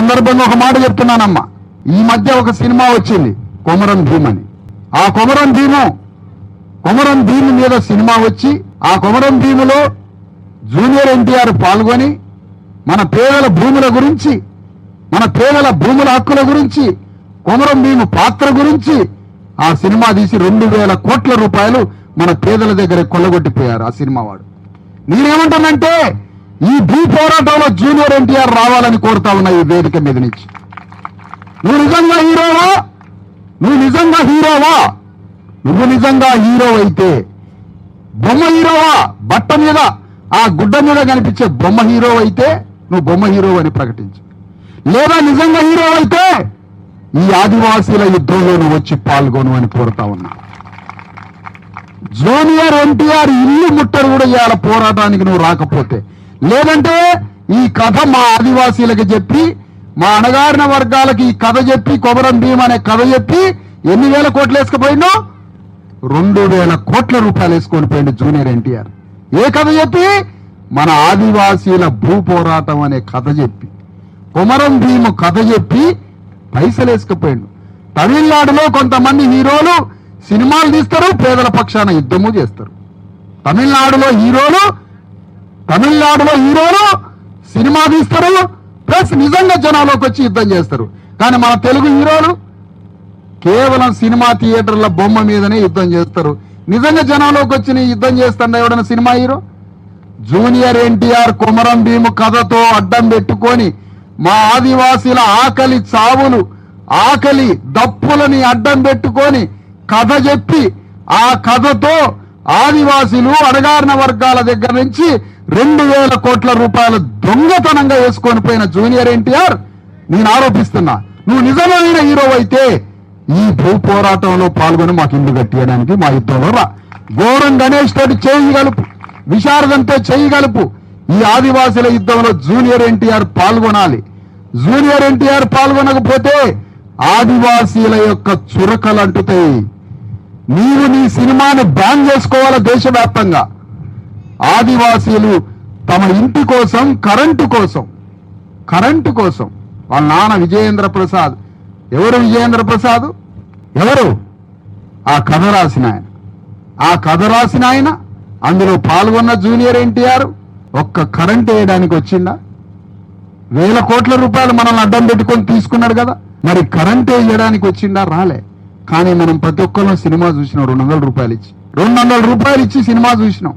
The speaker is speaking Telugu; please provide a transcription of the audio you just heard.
సందర్భంగా ఒక మాట చెప్తున్నానమ్మా. ఈ మధ్య ఒక సినిమా వచ్చింది కొమరం భీమ్ అని. ఆ కొమరం భీము మీద సినిమా వచ్చి ఆ కొమరం భీములో జూనియర్ ఎన్టీఆర్ పాల్గొని మన పేదల భూముల గురించి, మన పేదల భూముల హక్కుల గురించి, కొమరం భీము పాత్ర గురించి ఆ సినిమా తీసి 2,000 కోట్ల రూపాయలు మన పేదల దగ్గర కొల్లగొట్టిపోయారు ఆ సినిమా వాడు. నేనేమంటానంటే ఈ భూ పోరాటంలో జూనియర్ ఎన్టీఆర్ రావాలని కోరుతా ఉన్నా ఈ వేదిక మీద నుంచి. నువ్వు నిజంగా హీరోవా? నువ్వు నిజంగా హీరో అయితే బొమ్మ హీరోవా? బట్ట మీద ఆ గుడ్డ మీద కనిపించే బొమ్మ హీరో అయితే నువ్వు బొమ్మ హీరో అని ప్రకటించు. లేదా నిజంగా హీరో అయితే ఈ ఆదివాసీల యుద్ధంలో నువ్వు వచ్చి పాల్గొను అని కోరుతా ఉన్నా. జూనియర్ ఎన్టీఆర్ ఇల్లు ముట్టరు కూడా ఇవాళ పోరాటానికి నువ్వు రాకపోతే, లేదంటే ఈ కథ మా ఆదివాసీలకు చెప్పి, మా అణగారిన వర్గాలకి ఈ కథ చెప్పి, కొమరం భీమ్ అనే కథ చెప్పి ఎన్ని వేల కోట్లు వేసుకుపోయిందో? 2,000 కోట్ల రూపాయలు వేసుకొని పోయిండు జూనియర్ ఎన్టీఆర్. ఏ కథ చెప్పి? మన ఆదివాసీల భూ పోరాటం అనే కథ చెప్పి, కొమరం భీము కథ చెప్పి పైసలు వేసుకుపోయిండు. తమిళనాడులో కొంతమంది హీరోలు సినిమాలు తీస్తారు, పేదల పక్షాన యుద్ధము చేస్తారు. తమిళనాడులో హీరోలు సినిమా తీస్తారు, ప్లస్ నిజంగా జనాల్లోకి వచ్చి యుద్ధం చేస్తారు. కానీ మన తెలుగు హీరోలు కేవలం సినిమా థియేటర్ల బొమ్మ మీదనే యుద్ధం చేస్తారు. నిజంగా జనంలోకి వచ్చి యుద్ధం చేస్తాడు ఎవడన్నా cinema hero? Junior NTR Komaram Bheem కథతో అడ్డం పెట్టుకొని మా ఆదివాసీల ఆకలి చావులు, ఆకలి దప్పులని అడ్డం పెట్టుకొని కథ చెప్పి ఆ కథతో ఆదివాసీలు అణగారిన వర్గాల దగ్గర నుంచి 2,000 కోట్ల రూపాయల దొంగతనంగా వేసుకొని పోయిన జూనియర్ ఎన్టీఆర్ నేను ఆరోపిస్తున్నా. నువ్వు నిజమైన హీరో అయితే ఈ భూ పోరాటంలో పాల్గొని మాకు ఇల్లు కట్టియడానికి మా యుద్ధంలో రా. ఘోరం గణేష్ తోటి చేయగలుపు, విశారదంతో చేయగలుపు. ఈ ఆదివాసుల యుద్ధంలో జూనియర్ ఎన్టీఆర్ పాల్గొనాలి. జూనియర్ ఎన్టీఆర్ పాల్గొనకపోతే ఆదివాసీల యొక్క చురకలు అంటుతాయి. నీవు నీ సినిమాను బ్యాన్ చేసుకోవాలా దేశవ్యాప్తంగా. ఆదివాసీలు తమ ఇంటి కోసం, కరెంటు కోసం వాళ్ళ నాన్న విజయేంద్ర ప్రసాద్, ఎవరు విజయేంద్ర ప్రసాద్? ఎవరు? ఆ కథ రాసిన ఆయన అందులో పాల్గొన్న జూనియర్ ఎన్టీఆర్ ఒక్క కరెంట్ వేయడానికి వచ్చిందా? 1,000 కోట్ల రూపాయలు మనల్ని అడ్డం పెట్టుకొని తీసుకున్నాడు కదా, మరి కరెంట్ వేయడానికి వచ్చిందా? రాలే. కానీ మనం ప్రతి ఒక్కరిలో సినిమా చూసినాం, 200 రూపాయలు ఇచ్చి సినిమా చూసినాం.